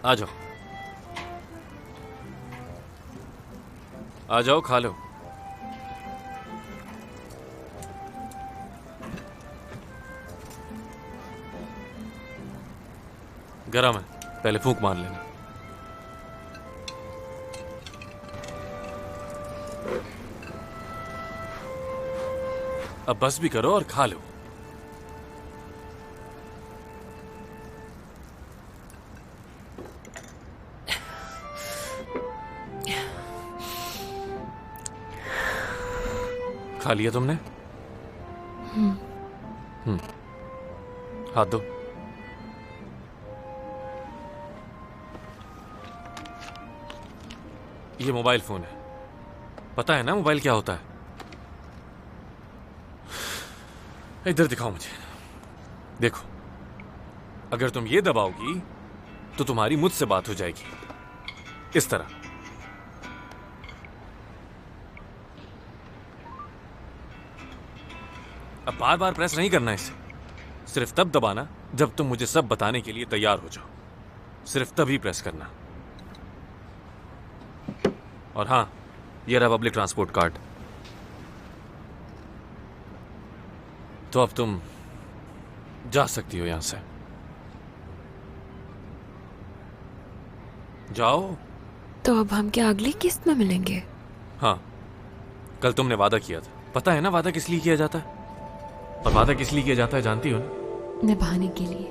आ जाओ, आ जाओ, खा लो। गरम है, पहले फूंक मार लेना। अब बस भी करो और खा लो। खा लिया तुमने? हाथ दो। ये मोबाइल फोन है, पता है ना मोबाइल क्या होता है? इधर दिखाओ मुझे। देखो, अगर तुम ये दबाओगी तो तुम्हारी मुझसे बात हो जाएगी, इस तरह। अब बार बार प्रेस नहीं करना इसे, सिर्फ तब दबाना जब तुम मुझे सब बताने के लिए तैयार हो जाओ। सिर्फ तभी प्रेस करना। और हाँ, ये रहा पब्लिक ट्रांसपोर्ट कार्ड। तो अब तुम जा सकती हो यहां से। जाओ। तो अब हम क्या अगली किस्त में मिलेंगे? हाँ, कल तुमने वादा किया था, पता है ना वादा किस लिए किया जाता है? और वादा किस लिए किया जाता है जानती हो ना? निभाने के लिए।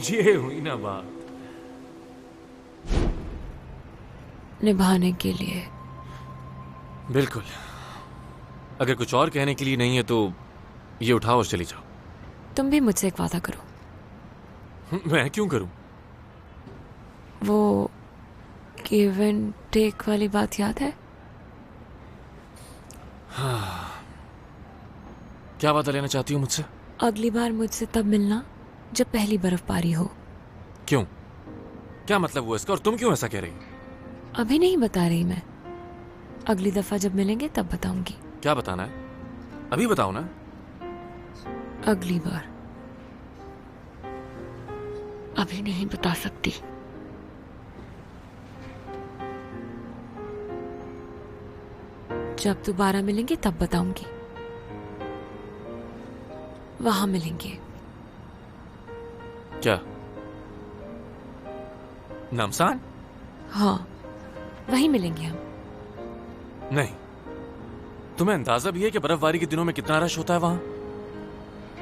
ये हुई ना बात। निभाने के लिए। बिल्कुल। अगर कुछ और कहने के लिए नहीं है तो ये उठाओ और चली जाओ। तुम भी मुझसे एक वादा करो। मैं क्यों करूं? वो गिव एंड टेक वाली बात याद है? हाँ। क्या वादा लेना चाहती हो मुझसे? अगली बार मुझसे तब मिलना जब पहली बर्फबारी हो। क्यों? क्या मतलब हुआ इसका? और तुम क्यों ऐसा कह रही हो? अभी नहीं बता रही मैं, अगली दफा जब मिलेंगे तब बताऊंगी। क्या बताना है? अभी बताओ ना। अगली बार। अभी नहीं बता सकती। जब दोबारा मिलेंगे तब बताऊंगी। वहां मिलेंगे। क्या? नामसान? हाँ, वहीं मिलेंगे हम। नहीं। तुम्हें अंदाजा भी है कि बर्फबारी के दिनों में कितना रश होता है वहां?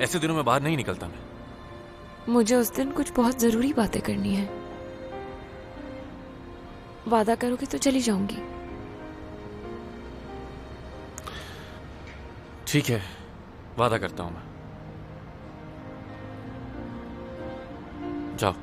ऐसे दिनों में बाहर नहीं निकलता मैं। मुझे उस दिन कुछ बहुत जरूरी बातें करनी है। वादा करोगे तो चली जाऊंगी। ठीक है, वादा करता हूं मैं। जाओ।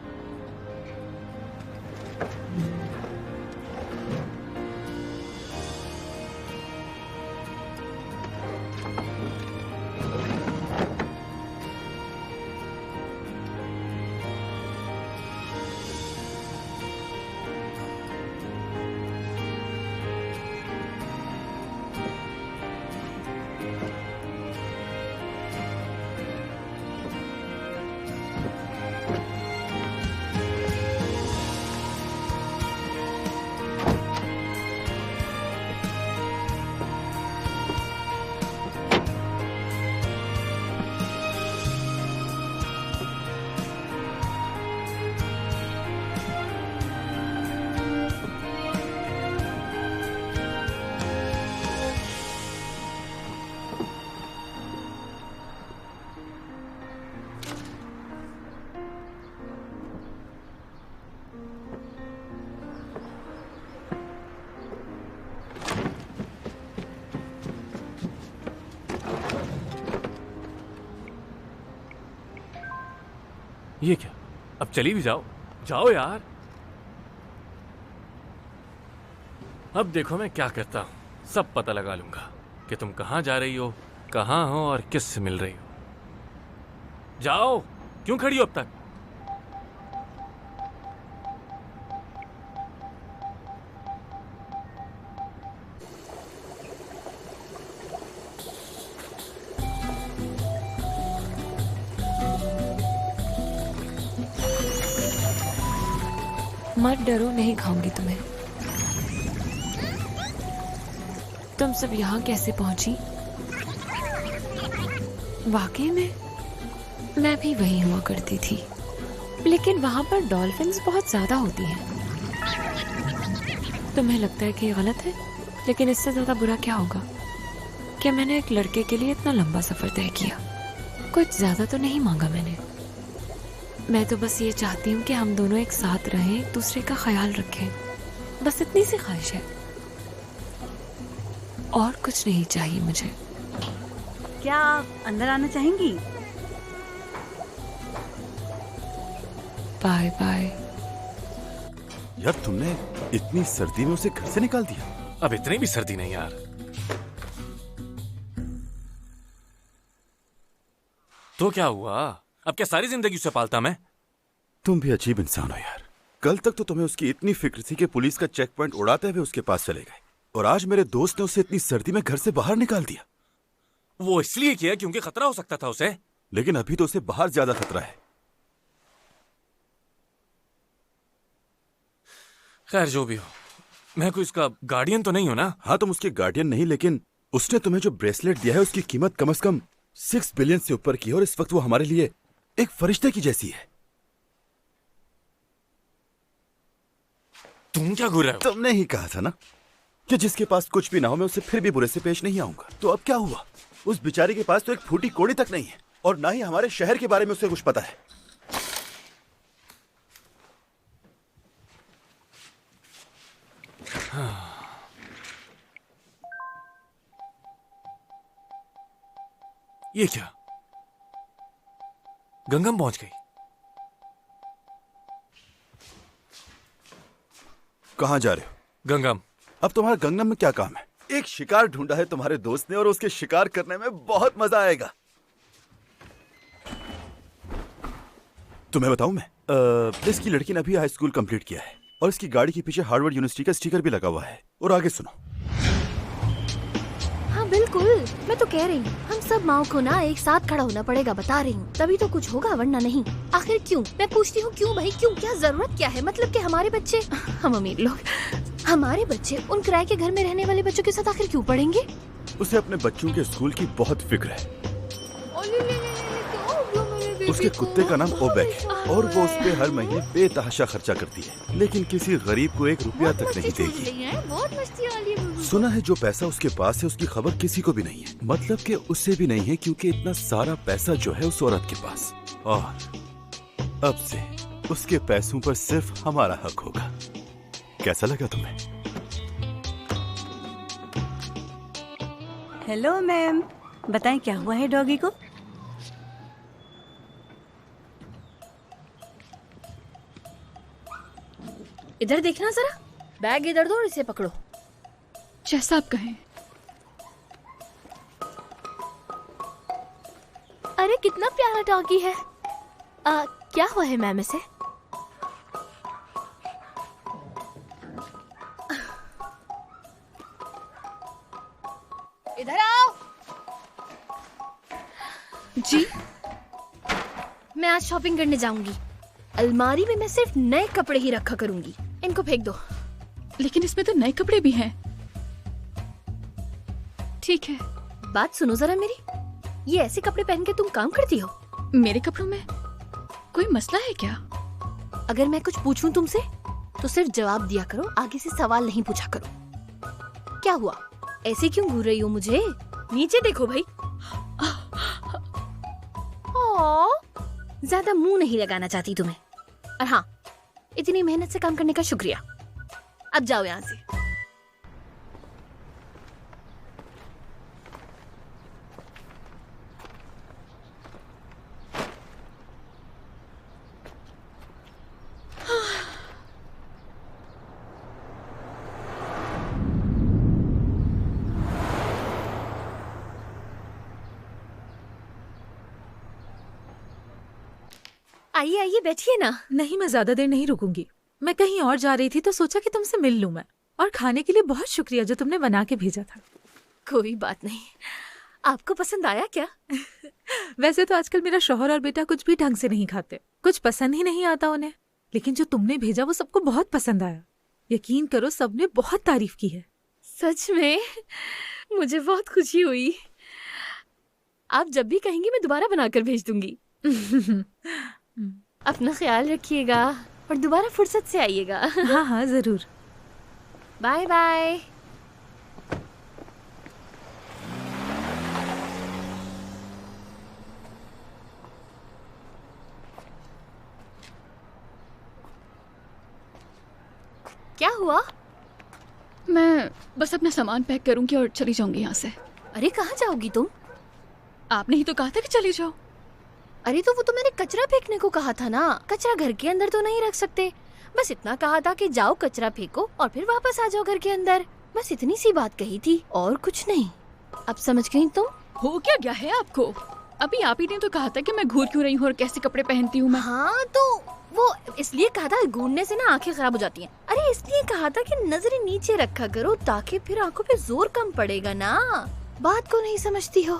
ये क्या? अब चली भी जाओ। जाओ यार। अब देखो मैं क्या करता हूं। सब पता लगा लूंगा कि तुम कहां जा रही हो, कहां हो और किससे मिल रही हो। जाओ। क्यों खड़ी हो अब तक? मत डरो, नहीं खाऊंगी तुम्हें। तुम सब यहाँ कैसे पहुंची? वाकई में मैं भी वही हुआ करती थी, लेकिन वहां पर डॉल्फिन्स बहुत ज्यादा होती हैं। तुम्हें लगता है कि ये गलत है, लेकिन इससे ज्यादा बुरा क्या होगा कि मैंने एक लड़के के लिए इतना लंबा सफर तय किया। कुछ ज्यादा तो नहीं मांगा मैंने। मैं तो बस ये चाहती हूँ कि हम दोनों एक साथ रहें, एक दूसरे का ख्याल रखें। बस इतनी सी ख्वाहिश है, और कुछ नहीं चाहिए मुझे। क्या आप अंदर आना चाहेंगी? Bye bye. यार तुमने इतनी सर्दी में उसे घर से निकाल दिया? अब इतनी भी सर्दी नहीं यार। तो क्या हुआ? अब क्या सारी जिंदगी उसे पालता मैं? तुम भी अजीब इंसान हो यार। कल तक तो तुम्हें उसकी इतनी फिक्र थी कि पुलिस का चेक पॉइंट उड़ाते हुए उसके पास चले गए, और आज मेरे दोस्त ने उसे इतनी सर्दी में घर से बाहर निकाल दिया। वो इसलिए किया क्योंकि खतरा हो सकता था उसे। लेकिन अभी तो उसे बाहर ज्यादा खतरा है। खैर जो भी हो, मैं कोई इसका गार्डियन तो नहीं हूं ना? हाँ तुम उसके गार्डियन नहीं, लेकिन उसने तुम्हें जो ब्रेसलेट दिया है उसकी कीमत कम से कम 6 बिलियन से ऊपर की है, और इस वक्त वो हमारे लिए एक फरिश्ते की जैसी है। तुम क्या घूर रहे हो? तुमने ही कहा था ना कि जिसके पास कुछ भी ना हो मैं उससे फिर भी बुरे से पेश नहीं आऊंगा। तो अब क्या हुआ? उस बेचारी के पास तो एक फूटी कोड़ी तक नहीं है, और ना ही हमारे शहर के बारे में उसे कुछ पता है। ये क्या? गंगम पहुंच गई। कहां जा रहे हो? गंगम। अब तुम्हारा गंगनम में क्या काम है? एक शिकार ढूंढा है तुम्हारे दोस्त ने, और उसके शिकार करने में बहुत मजा आएगा। तुम्हें बताऊं मैं, इसकी लड़की ने अभी हाई स्कूल कंप्लीट किया है, और इसकी गाड़ी के पीछे हार्वर्ड यूनिवर्सिटी का स्टिकर भी लगा हुआ है। और आगे सुनो। हाँ बिल्कुल, मैं तो कह रही हूँ हम सब माओ को ना एक साथ खड़ा होना पड़ेगा, बता रही हूँ। तभी तो कुछ होगा, वरना नहीं। आखिर क्यों? मैं पूछती हूँ क्यों भाई, क्यों? क्या जरूरत क्या है? मतलब कि हमारे बच्चे, हम अमीर लोग, हमारे बच्चे उन किराए के घर में रहने वाले बच्चों के साथ आखिर क्यों पढ़ेंगे? उसे अपने बच्चों के स्कूल की बहुत फिक्र है। उसके कुत्ते का नाम ओबेक है, और वो उस पे हर महीने बेतहाशा खर्चा करती है, लेकिन किसी गरीब को 1 रुपया तक नहीं देगी। बहुत मस्ती वाली है। सुना है जो पैसा उसके पास है उसकी खबर किसी को भी नहीं है। मतलब कि उससे भी नहीं है, क्योंकि इतना सारा पैसा जो है उस औरत के पास, और अब से उसके पैसों पर सिर्फ हमारा हक होगा। कैसा लगा तुम्हें? हेलो मैम, बताएं क्या हुआ है डॉगी को? इधर देखना जरा, बैग इधर दो और इसे पकड़ो। जैसा आप कहें। अरे कितना प्यारा डॉगी है। क्या हुआ है मैम इसे? इधर आओ। जी? मैं आज शॉपिंग करने जाऊंगी। अलमारी में मैं सिर्फ नए कपड़े ही रखा करूंगी। इनको फेंक दो। लेकिन इसमें तो नए कपड़े भी हैं। ठीक है। बात सुनो जरा मेरी, ये ऐसे कपड़े पहन के तुम काम करती हो? मेरे कपड़ों में कोई मसला है क्या? अगर मैं कुछ पूछूं तुमसे तो सिर्फ जवाब दिया करो, आगे से सवाल नहीं पूछा करो। क्या हुआ? ऐसे क्यों घूर रही हो मुझे? नीचे देखो भाई। ज्यादा मुंह नहीं लगाना चाहती तुम्हें। और हाँ, इतनी मेहनत से काम करने का शुक्रिया। अब जाओ यहाँ से। आइए आइए बैठिए ना। नहीं, मैं ज्यादा देर नहीं रुकूंगी। मैं कहीं और जा रही थी तो सोचा कि तुमसे मिल लूं मैं। और खाने के लिए बहुत शुक्रिया जो तुमने बना के भेजा था। कोई बात नहीं। आपको पसंद आया क्या? वैसे तो आजकल मेरा शौहर और बेटा कुछ भी ढंग से नहीं खाते, कुछ पसंद ही नहीं आता उन्हें। लेकिन जो तुमने भेजा वो सबको बहुत पसंद आया। यकीन करो सबने बहुत तारीफ की है। सच में मुझे बहुत खुशी हुई। आप जब भी कहेंगी मैं दोबारा बनाकर भेज दूंगी। अपना ख्याल रखिएगा और दोबारा फुर्सत से आइएगा। हाँ हाँ जरूर। Bye bye. क्या हुआ? मैं बस अपना सामान पैक करूंगी और चली जाऊंगी यहाँ से। अरे कहाँ जाओगी तुम? आपने ही तो कहा था कि चली जाओ। अरे तो वो तो मैंने कचरा फेंकने को कहा था ना। कचरा घर के अंदर तो नहीं रख सकते। बस इतना कहा था कि जाओ कचरा फेंको और फिर वापस आ जाओ घर के अंदर। बस इतनी सी बात कही थी और कुछ नहीं। अब समझ गई तुम? हो क्या गया है आपको? अभी आप ही ने तो कहा था कि मैं घूर क्यों रही हूँ और कैसे कपड़े पहनती हूँ मैं। हाँ तो वो इसलिए कहा था घूरने से ना आंखें खराब हो जाती हैं। अरे इसलिए कहा था कि नजरें नीचे रखा करो ताकि फिर आंखों पे जोर कम पड़ेगा ना। बात को नहीं समझती हो।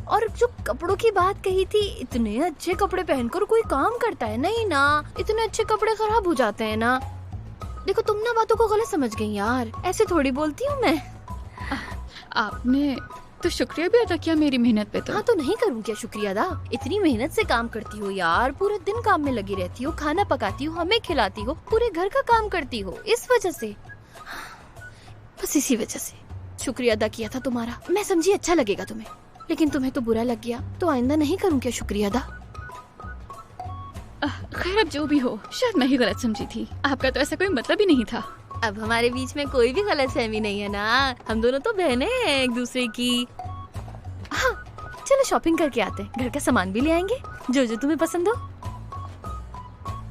और जो कपड़ों की बात कही थी, इतने अच्छे कपड़े पहनकर कोई काम करता है? नहीं ना, इतने अच्छे कपड़े खराब हो जाते हैं ना। देखो तुम ना बातों को गलत समझ गई यार। ऐसे थोड़ी बोलती हूँ मैं। आपने तो शुक्रिया भी अदा किया मेरी मेहनत पे। तो हाँ तो नहीं करूँ क्या शुक्रिया अदा? इतनी मेहनत से काम करती हो यार, पूरे दिन काम में लगी रहती हो, खाना पकाती हो, हमें खिलाती हो, पूरे घर का काम करती हो। इस वजह से, बस इसी वजह से शुक्रिया अदा किया था तुम्हारा। मैं समझी अच्छा लगेगा तुम्हें, लेकिन तुम्हें तो बुरा लग गया। तो आइंदा नहीं करूँ क्या शुक्रिया अदा? खैर अब जो भी हो, शायद मैं ही गलत समझी थी। आपका तो ऐसा कोई मतलब ही नहीं था। अब हमारे बीच में कोई भी गलतफहमी नहीं है ना। हम दोनों तो बहनें हैं एक दूसरे की। हाँ चलो शॉपिंग करके आते हैं। घर का सामान भी ले आएंगे जो जो तुम्हें पसंद हो।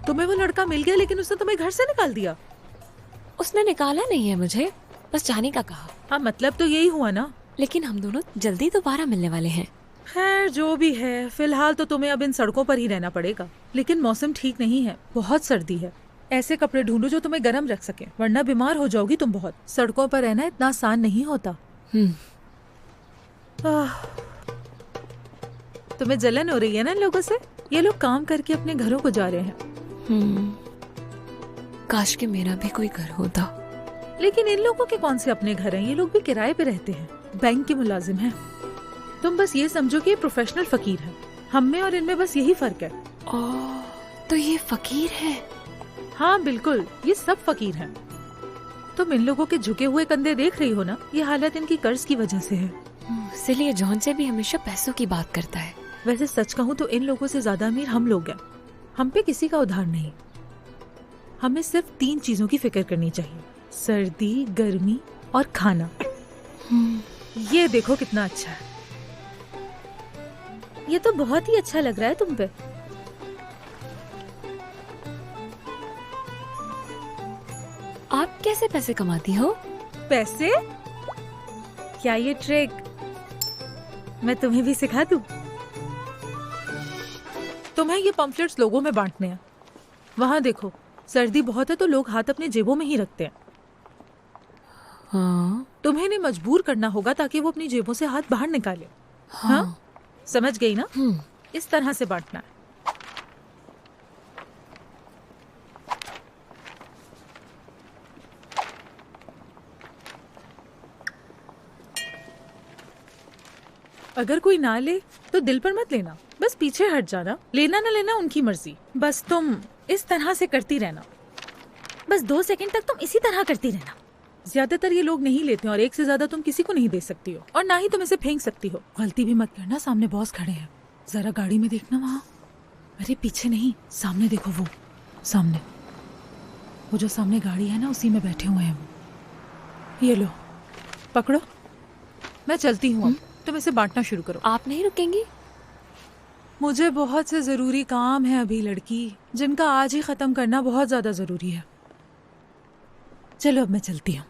तुम्हें वो लड़का मिल गया लेकिन उसने तुम्हें घर से निकाल दिया। उसने निकाला नहीं है मुझे, बस जाने का कहा। हाँ मतलब तो यही हुआ ना। लेकिन हम दोनों जल्दी दोबारा मिलने वाले हैं। खैर जो भी है, फिलहाल तो तुम्हें अब इन सड़कों पर ही रहना पड़ेगा। लेकिन मौसम ठीक नहीं है, बहुत सर्दी है। ऐसे कपड़े ढूंढो जो तुम्हें गर्म रख सके, वरना बीमार हो जाओगी तुम बहुत। सड़कों पर रहना इतना आसान नहीं होता। तुम्हें जलन हो रही है ना इन लोगों से? ये लोग काम करके अपने घरों को जा रहे हैं। काश कि मेरा भी कोई घर होता। लेकिन इन लोगों के कौन से अपने घर हैं? ये लोग भी किराए पे रहते हैं, बैंक के मुलाजिम हैं। तुम बस ये समझो कि ये प्रोफेशनल फकीर है। हम में और इनमें बस यही फर्क है। तो ये फकीर है? हाँ बिल्कुल, ये सब फकीर हैं। तुम इन लोगों के झुके हुए कंधे देख रही हो ना? ये हालत इनकी कर्ज की वजह से है। इसीलिए जॉन से भी हमेशा पैसों की बात करता है। वैसे सच कहूँ तो इन लोगों से ज्यादा अमीर हम लोग हैं। हम पे किसी का उधार नहीं। हमें सिर्फ 3 चीजों की फिक्र करनी चाहिए: सर्दी, गर्मी और खाना। ये देखो कितना अच्छा है। ये तो बहुत ही अच्छा लग रहा है तुम पे। आप कैसे पैसे कमाती हो? पैसे? क्या ये ट्रिक मैं तुम्हें भी सिखा दूं? तुम्हें ये पम्फलेट्स लोगों में बांटने हैं। वहाँ देखो, सर्दी बहुत है तो लोग हाथ अपने जेबों में ही रखते हैं। हाँ। तुम्हें इन्हें मजबूर करना होगा ताकि वो अपनी जेबों से हाथ बाहर निकाले। हाँ? समझ गई ना? इस तरह से बांटना है। अगर कोई ना ले तो दिल पर मत लेना, बस पीछे हट जाना। लेना ना लेना उनकी मर्जी। बस तुम इस तरह से करती रहना। बस 2 सेकंड तक तुम इसी तरह करती रहना। ज्यादातर ये लोग नहीं लेते और एक से ज्यादा तुम किसी को नहीं दे सकती हो, और ना ही तुम इसे फेंक सकती हो। गलती भी मत करना, सामने बॉस खड़े हैं। जरा गाड़ी में देखना वहाँ। अरे पीछे नहीं, सामने देखो। वो सामने, वो जो सामने गाड़ी है ना, उसी में बैठे हुए हैं वो। ये लो, पकड़ो। मैं चलती हूँ, तुम इसे बांटना शुरू करो। आप नहीं रुकेंगी? मुझे बहुत से जरूरी काम है अभी लड़की, जिनका आज ही खत्म करना बहुत ज्यादा जरूरी है। चलो अब मैं चलती हूँ।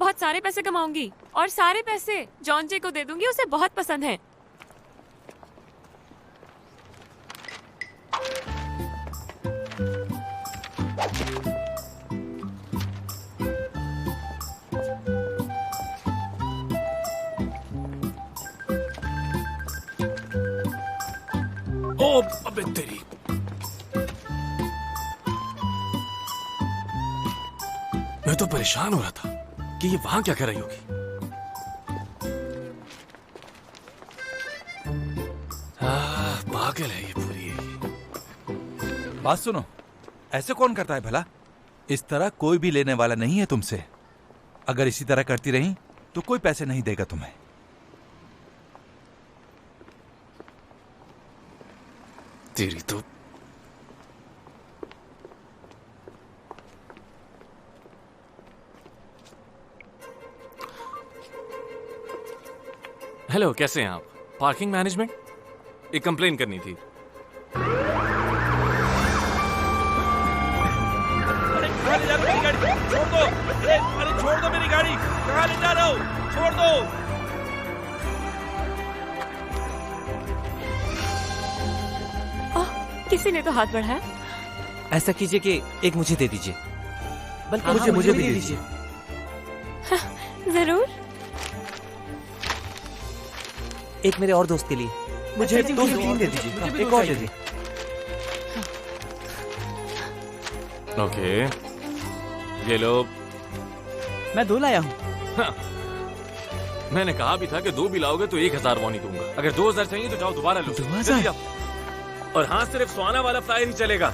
बहुत सारे पैसे कमाऊंगी और सारे पैसे जॉन जे को दे दूंगी, उसे बहुत पसंद है। ओ अबे तेरी। मैं तो परेशान हो रहा था कि ये वहां क्या कर रही होगी। पागल है ये पूरी। बात सुनो, ऐसे कौन करता है भला? इस तरह कोई भी लेने वाला नहीं है तुमसे। अगर इसी तरह करती रही तो कोई पैसे नहीं देगा तुम्हें। तेरी तो। हेलो, कैसे हैं आप? पार्किंग मैनेजमेंट, एक कंप्लेन करनी थी। कहाँ ले जा रहे हो मेरी गाड़ी? छोड़ दो। अरे छोड़ दो मेरी गाड़ी। कहाँ ले जा रहे हो? छोड़ दो। किसी ने तो हाथ बढ़ाया। ऐसा कीजिए कि एक मुझे दे दीजिए। बल्कि मुझे भी दे दीजिए। जरूर। एक मेरे और दोस्त के लिए। मुझे 2 से 3 दे दीजिए। एक और दे दीजिए। ओके, ये लो। मैं 2 लाया हूँ। हाँ। मैंने कहा भी था कि 2 भी लाओगे तो 1000 वॉनी दूंगा। अगर 2000 चाहिए तो जाओ दोबारा लो। 2000? जल्दी जाओ। और हाँ, सिर्फ स्वाना वाला फ्लायर ही चलेगा।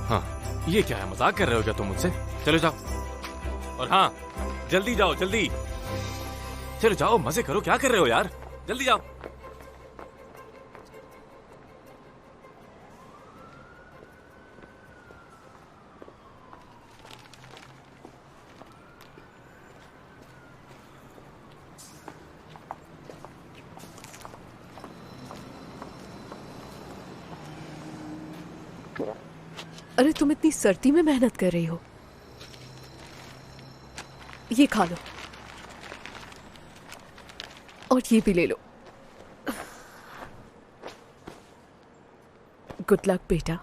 हाँ, ये क्या है? मजाक कर रहे हो क्या तुम मुझसे? चलो जाओ। और हाँ, जल्दी जाओ, जल्दी। चलो जाओ, मजे करो। क्या कर रहे हो यार? जल्दी जाओ। अरे तुम इतनी सर्दी में मेहनत कर रही हो, ये खा लो और ये भी ले लो। गुड लक बेटा।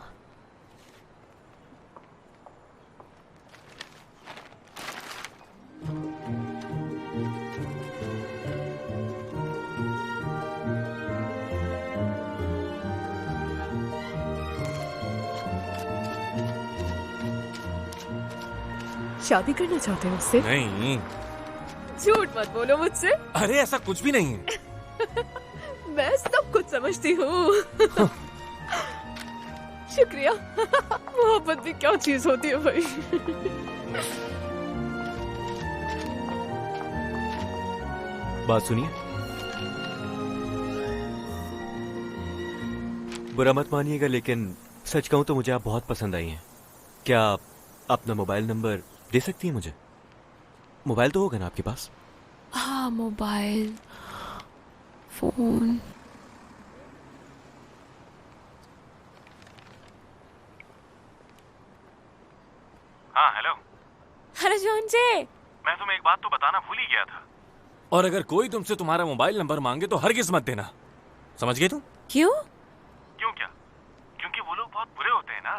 शादी करना चाहते हो उससे? नहीं। झूठ मत बोलो मुझसे। अरे ऐसा कुछ भी नहीं है। मैं सब कुछ समझती हूँ। शुक्रिया। मोहब्बत भी क्या चीज होती है भाई। बात सुनिए, बुरा मत मानिएगा लेकिन सच कहूं तो मुझे आप बहुत पसंद आई हैं। क्या आप अपना मोबाइल नंबर दे सकती हैं मुझे? मोबाइल तो होगा ना आपके पास? हाँ, मोबाइल फोन। हाँ, हेलो। हेलो जोंजे। मैं तुम्हें एक बात तो बताना भूल ही गया था। और अगर कोई तुमसे तुम्हारा मोबाइल नंबर मांगे तो हरगिज मत देना। समझ गए तुम? क्यों? क्यों क्या? क्योंकि वो लोग बहुत बुरे होते हैं ना।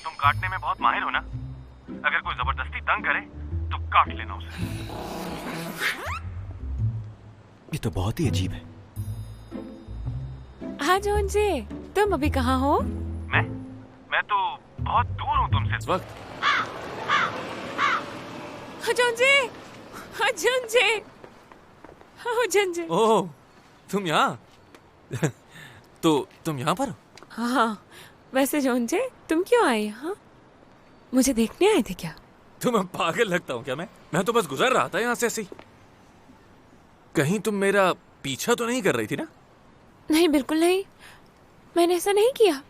तुम काटने में बहुत माहिर हो ना। अगर कोई जबरदस्ती तंग करे तो काट लेना उसे। ये तो बहुत ही अजीब है। हाँ जोंजे, तुम अभी कहाँ हो? मैं तो बहुत दूर हूँ तुमसे इस वक्त। हाँ जोंजे, हाँ जोंजे, हाँ जोंजे। ओह, तुम यहाँ? तो तुम यहाँ पर हो? हाँ, वैसे जोंजे तुम क्यों आए यहाँ? मुझे देखने आए थे क्या? तुम्हें पागल लगता हूँ क्या मैं तो बस गुजर रहा था यहाँ से ऐसे ही। कहीं तुम मेरा पीछा तो नहीं कर रही थी ना? नहीं, बिल्कुल नहीं, मैंने ऐसा नहीं किया।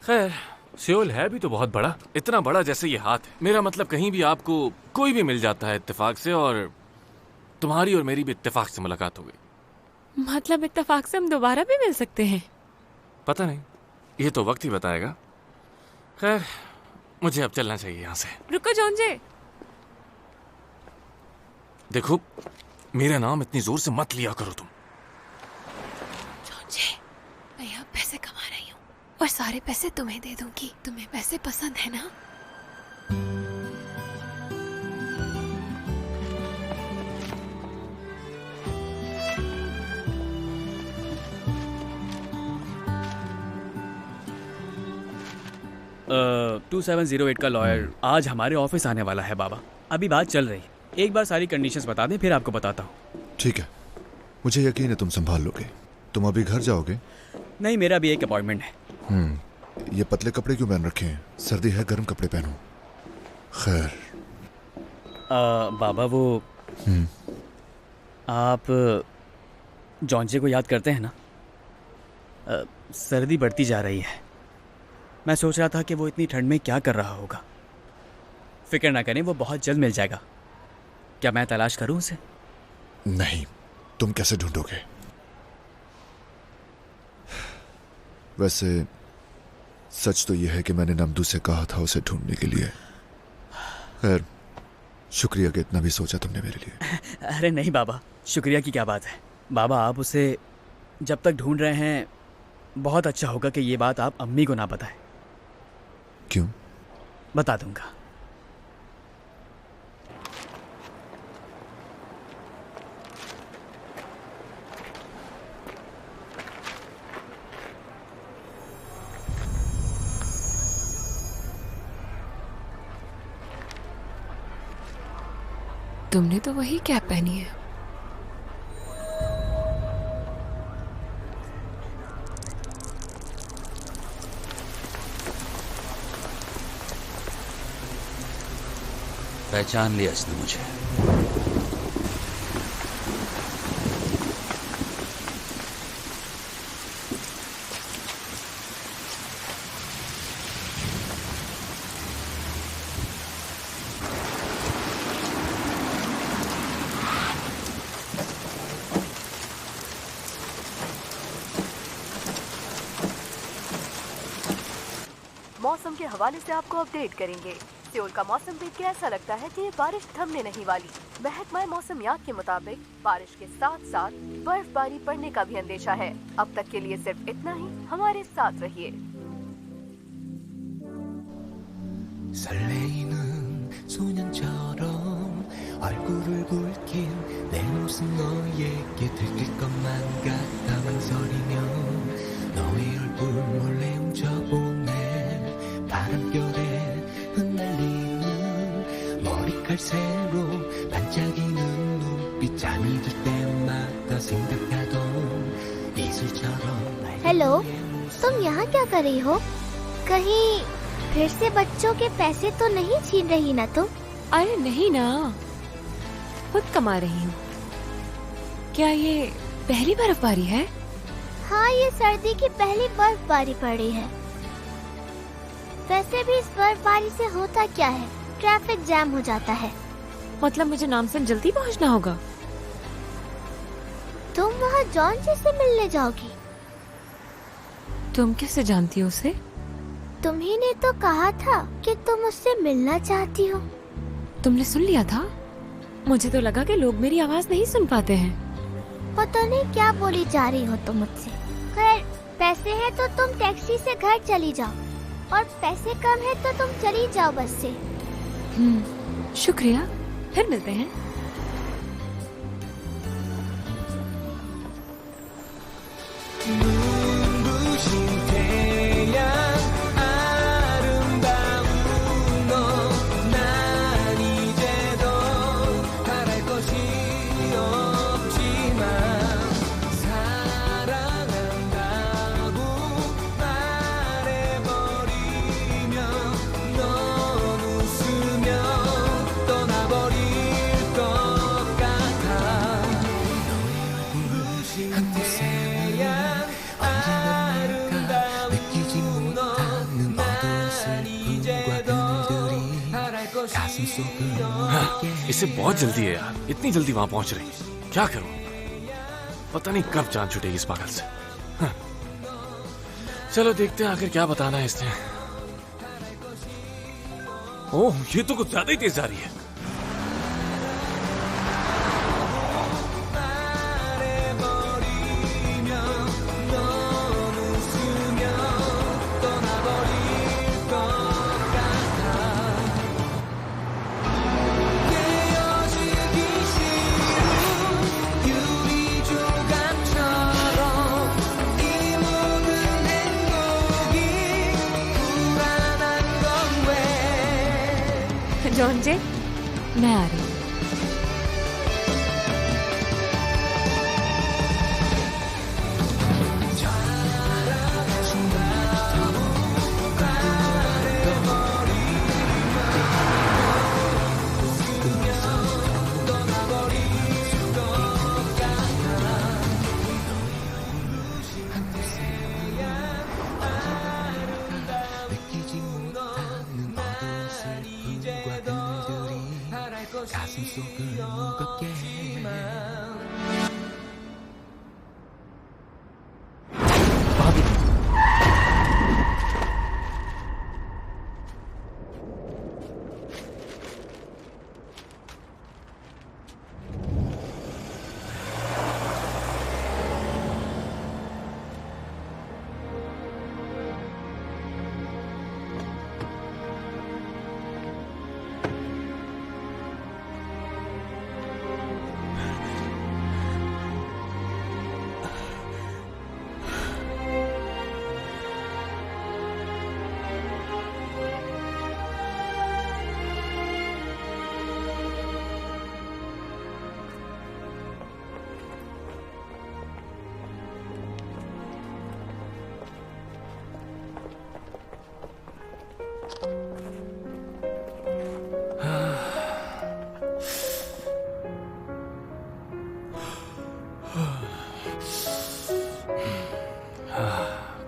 खैर, सियोल है भी तो बहुत बड़ा, इतना बड़ा जैसे ये हाथ है। मेरा मतलब कहीं भी आपको कोई भी मिल जाता है इत्तेफाक से, और तुम्हारी और मेरी भी इत्तेफाक से मुलाकात हो गई। मतलब इत्तेफाक से हम दोबारा भी मिल सकते हैं? पता नहीं, ये तो वक्त ही बताएगा। खैर, मुझे अब चलना चाहिए यहाँ से। रुको जोंजे। देखो, मेरा नाम इतनी जोर से मत लिया करो तुम। जोंजे, मैं यहाँ पैसे कमा रही हूँ और सारे पैसे तुम्हें दे दूंगी। तुम्हें पैसे पसंद है ना? 2708 का लॉयर आज हमारे ऑफिस आने वाला है बाबा। अभी बात चल रही है, एक बार सारी कंडीशंस बता दें फिर आपको बताता हूँ। ठीक है, मुझे यकीन है तुम संभाल लोगे। तुम अभी घर जाओगे? नहीं, मेरा भी एक अपॉइंटमेंट है। ये पतले कपड़े क्यों पहन रखे हैं? सर्दी है, गर्म कपड़े पहनो। खैर बाबा वो आप जॉन्चे को याद करते हैं ना? सर्दी बढ़ती जा रही है। मैं सोच रहा था कि वो इतनी ठंड में क्या कर रहा होगा। फिक्र ना करें, वो बहुत जल्द मिल जाएगा। क्या मैं तलाश करूं उसे? नहीं, तुम कैसे ढूंढोगे? वैसे सच तो यह है कि मैंने नमदू से कहा था उसे ढूंढने के लिए। खैर, शुक्रिया कि इतना भी सोचा तुमने मेरे लिए। अरे नहीं बाबा, शुक्रिया की क्या बात है। बाबा आप उसे जब तक ढूंढ रहे हैं, बहुत अच्छा होगा कि ये बात आप अम्मी को ना बताएं। क्यों? बता दूंगा। तुमने तो वही कैप पहनी है। पहचान लिया इसने मुझे। मौसम के हवाले से आपको अपडेट करेंगे। सियोल का मौसम देख के ऐसा लगता है कि ये बारिश थमने नहीं वाली। महकमा मौसमियात के मुताबिक बारिश के साथ साथ बर्फबारी पड़ने का भी अंदेशा है। अब तक के लिए सिर्फ इतना ही। हमारे साथ रहिए। 설레이는 소년처럼 얼굴을 붉힌 내 모습 너에게 들킬 것만 같아 망설이며 너의 얼굴 몰래 훔쳐보네. 바람결에 흩날리는 머리칼새로 반짝이는 눈빛 잠이 들 때마다 생각하던 이슬처럼. हेलो, तुम यहाँ क्या कर रही हो? कहीं फिर से बच्चों के पैसे तो नहीं छीन रही ना तुम? अरे नहीं ना, खुद कमा रही हूँ। क्या ये पहली बर्फबारी है? हाँ, ये सर्दी की पहली बर्फबारी पड़ी है। वैसे भी इस बर्फबारी से होता क्या है, ट्रैफिक जैम हो जाता है। मतलब मुझे नाम से जल्दी पहुँचना होगा। तुम वहाँ जॉन जी से मिलने जाओगी? तुम कैसे जानती हो उसे? तुम्ही ने तो कहा था कि तुम उससे मिलना चाहती हो। तुमने सुन लिया था? मुझे तो लगा कि लोग मेरी आवाज नहीं सुन पाते हैं। पता नहीं क्या बोली जा रही हो तुम मुझसे। खैर, पैसे हैं तो तुम टैक्सी से घर चली जाओ, और पैसे कम है तो तुम चली जाओ बस से। शुक्रिया, फिर मिलते हैं। इसे बहुत जल्दी है यार, इतनी जल्दी वहां पहुंच रही है। क्या करूं? पता नहीं कब जान छूटेगी इस पागल से। हाँ। चलो देखते हैं आखिर क्या बताना है इसने। ओह, ये तो कुछ ज्यादा ही तेज जा रही है। 무겁게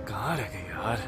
कहाँ रह गई यार?